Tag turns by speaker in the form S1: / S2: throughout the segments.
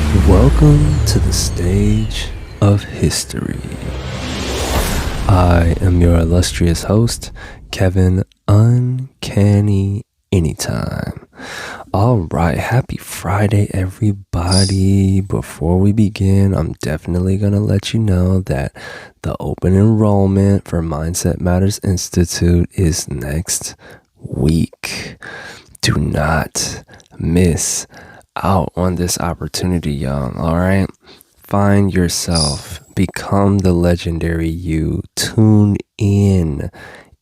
S1: Welcome to the stage of history. I am your illustrious host, Kevin Uncanny Anytime. All right, happy Friday, everybody. Before we begin, I'm definitely going to let you know that the open enrollment for Mindset Matters Institute is next week. Do not miss out on this opportunity, y'all. All right, find yourself, become the legendary you, tune in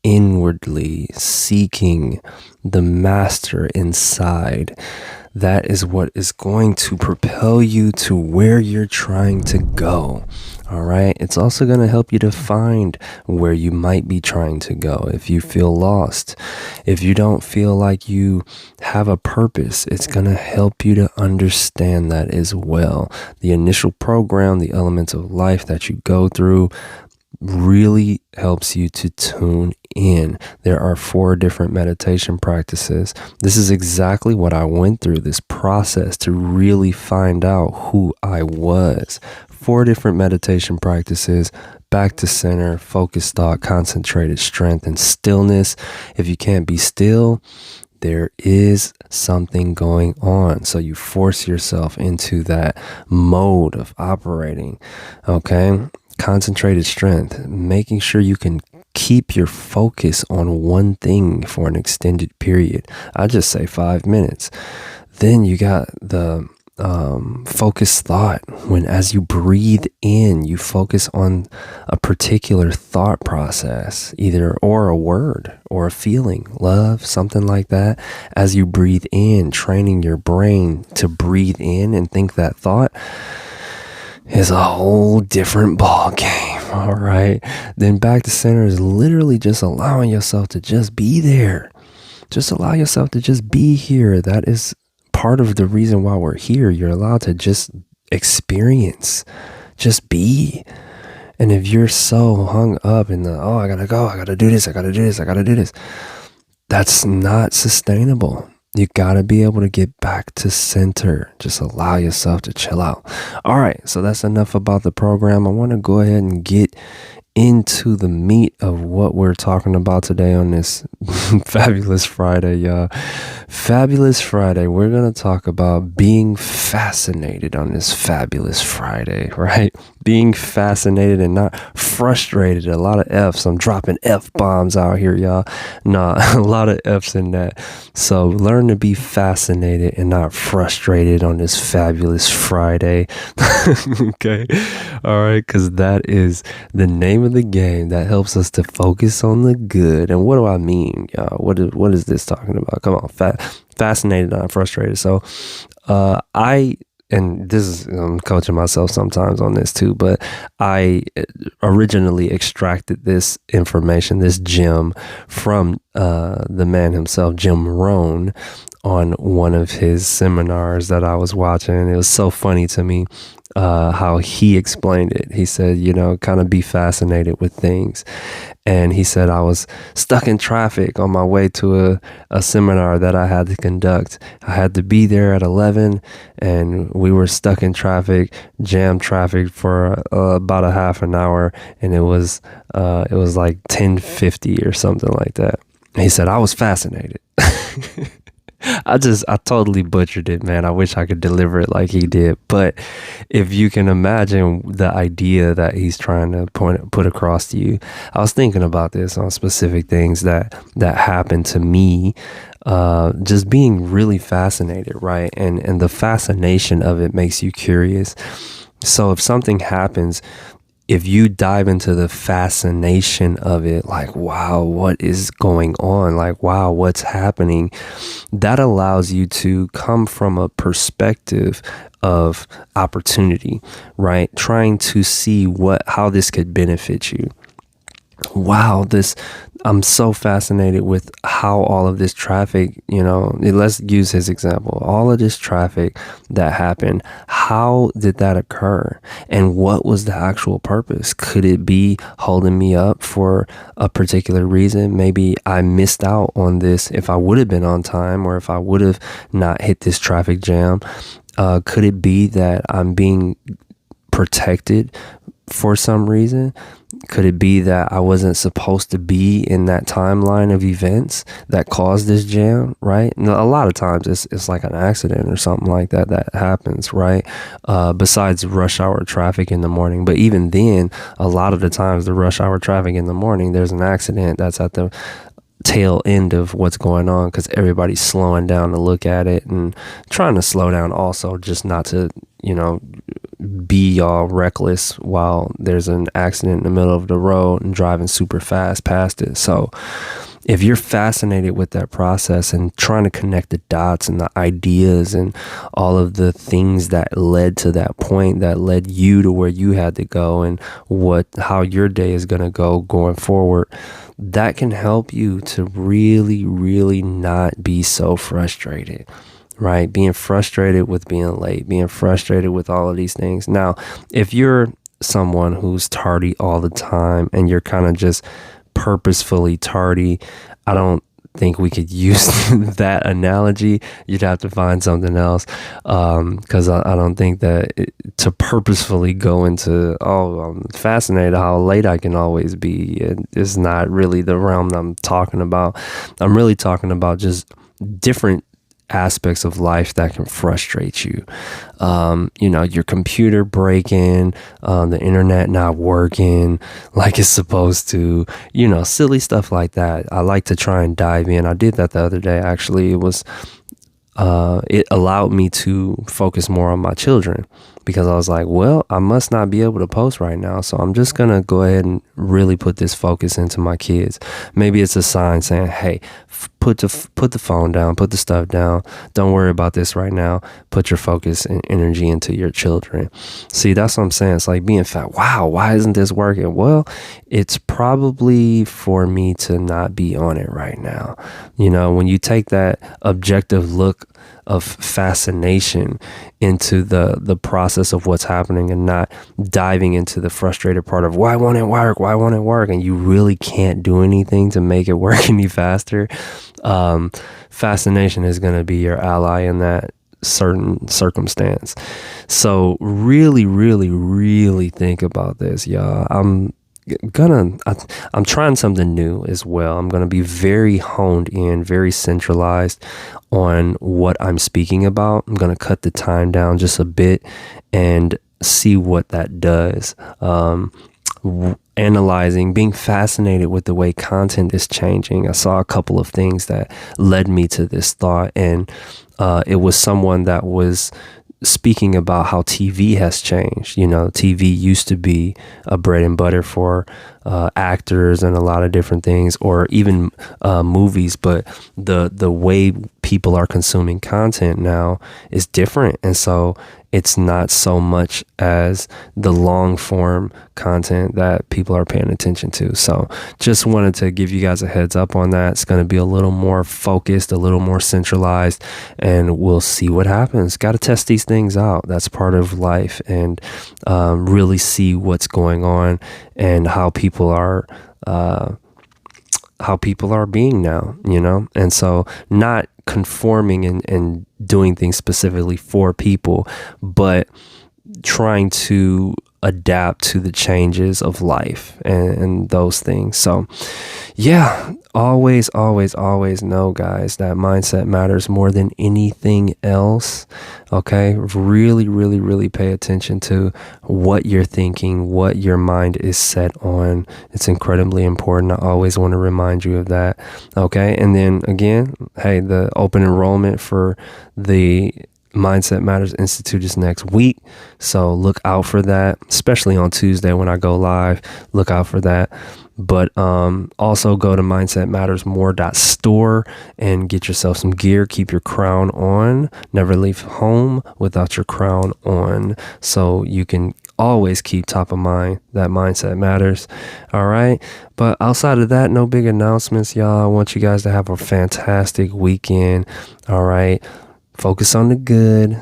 S1: inwardly, seeking the master inside. That is what is going to propel you to where you're trying to go. All right. It's also going to help you to find where you might be trying to go. If you feel lost, if you don't feel like you have a purpose, it's going to help you to understand that as well. The initial program, the elements of life that you go through, really helps you to tune in. There are 4 different meditation practices. This is exactly what I went through, this process to really find out who I was. 4 different meditation practices: back to center, focused thought, concentrated strength, and stillness. If you can't be still, there is something going on. So you force yourself into that mode of operating. Okay. Concentrated strength, making sure you can keep your focus on one thing for an extended period. I just say 5 minutes. Then you got the focused thought, when as you breathe in, you focus on a particular thought process, or a word or a feeling, love, something like that. As you breathe in, training your brain to breathe in and think that thought is a whole different ball game. All right. Then back to center is literally just allowing yourself to just be there. Just allow yourself to just be here. That is part of the reason why we're here. You're allowed to just experience, just be. And if you're so hung up in the, I gotta go, I gotta do this, I gotta do this, I gotta do this, that's not sustainable. You gotta be able to get back to center. Just allow yourself to chill out. All right, so that's enough about the program. I want to go ahead and get into the meat of what we're talking about today on this fabulous Friday, y'all. Fabulous Friday. We're going to talk about being fascinated on this fabulous Friday, right? Being fascinated and not frustrated. A lot of F's. I'm dropping F-bombs out here, y'all. Nah, a lot of F's in that. So learn to be fascinated and not frustrated on this fabulous Friday. Okay. All right. Because that is the name of the game that helps us to focus on the good. And what do I mean, y'all? What is this talking about? Come on. Fascinated, not frustrated. So and this is, I'm coaching myself sometimes on this too, but I originally extracted this information, this gem, from the man himself, Jim Rohn, on one of his seminars that I was watching. It was so funny to me how he explained it. He said, kind of be fascinated with things. And he said, I was stuck in traffic on my way to a seminar that I had to conduct. I had to be there at 11 and we were stuck in traffic, jam traffic for about a half an hour. And it was like 10:50 or something like that. He said, I was fascinated. I totally butchered it, man. I wish I could deliver it like he did. But if you can imagine the idea that he's trying to put across to you, I was thinking about this on specific things that happened to me, just being really fascinated, right? And the fascination of it makes you curious. So if something happens, if you dive into the fascination of it, like, wow, what is going on? Like, wow, what's happening? That allows you to come from a perspective of opportunity, right? Trying to see how this could benefit you. Wow, this I'm so fascinated with how all of this traffic, let's use his example, all of this traffic that happened, how did that occur? And what was the actual purpose? Could it be holding me up for a particular reason? Maybe I missed out on this if I would have been on time, or if I would have not hit this traffic jam. Could it be that I'm being protected for some reason? Could it be that I wasn't supposed to be in that timeline of events that caused this jam, right? A lot of times it's like an accident or something like that that happens, right? Besides rush hour traffic in the morning. But even then, a lot of the times the rush hour traffic in the morning, there's an accident that's at the tail end of what's going on, because everybody's slowing down to look at it and trying to slow down also, just not to, be all reckless while there's an accident in the middle of the road and driving super fast past it. So if you're fascinated with that process and trying to connect the dots and the ideas and all of the things that led to that point, that led you to where you had to go, and how your day is going to go going forward, that can help you to really, really not be so frustrated. Right? Being frustrated with being late, being frustrated with all of these things. Now, if you're someone who's tardy all the time and you're kind of just purposefully tardy, I don't think we could use that analogy. You'd have to find something else, because I don't think that to purposefully go into, I'm fascinated how late I can always be, is not really the realm I'm talking about. I'm really talking about just different aspects of life that can frustrate you. Your computer breaking, the internet not working like it's supposed to, silly stuff like that. I like to try and dive in. I did that the other day. Actually, it allowed me to focus more on my children, because I was like, well, I must not be able to post right now, so I'm just gonna go ahead and really put this focus into my kids. Maybe it's a sign saying, hey, put the phone down, put the stuff down, don't worry about this right now, put your focus and energy into your children. See, that's what I'm saying. It's like being fat. Wow, why isn't this working? Well, it's probably for me to not be on it right now. When you take that objective look of fascination into the process of what's happening, and not diving into the frustrated part of why won't it work, and you really can't do anything to make it work any faster, fascination is going to be your ally in that certain circumstance. So really, really, really think about this, y'all. I'm trying something new as well. I'm gonna be very honed in, very centralized on what I'm speaking about. I'm gonna cut the time down just a bit and see what that does. Analyzing, being fascinated with the way content is changing. I saw a couple of things that led me to this thought, and it was someone that was speaking about how TV has changed. TV used to be a bread and butter for actors and a lot of different things, or even movies, but the way people are consuming content now is different. And so it's not so much as the long form content that people are paying attention to. So just wanted to give you guys a heads up on that. It's going to be a little more focused, a little more centralized, and we'll see what happens. Got to test these things out. That's part of life, and really see what's going on and how people are being now, and so not conforming and doing things specifically for people, but trying to adapt to the changes of life and those things. So yeah, always know, guys, that mindset matters more than anything else. Okay, really, really, really pay attention to what you're thinking, what your mind is set on. It's incredibly important. I always want to remind you of that. Okay, and then again, hey, the open enrollment for the Mindset Matters Institute is next week. So look out for that, especially on Tuesday when I go live. Look out for that. But also go to mindsetmattersmore.store and get yourself some gear. Keep your crown on. Never leave home without your crown on. So you can always keep top of mind that mindset matters. All right. But outside of that, no big announcements, y'all. I want you guys to have a fantastic weekend. All right. Focus on the good.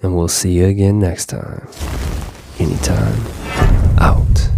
S1: And we'll see you again next time. Anytime. Out.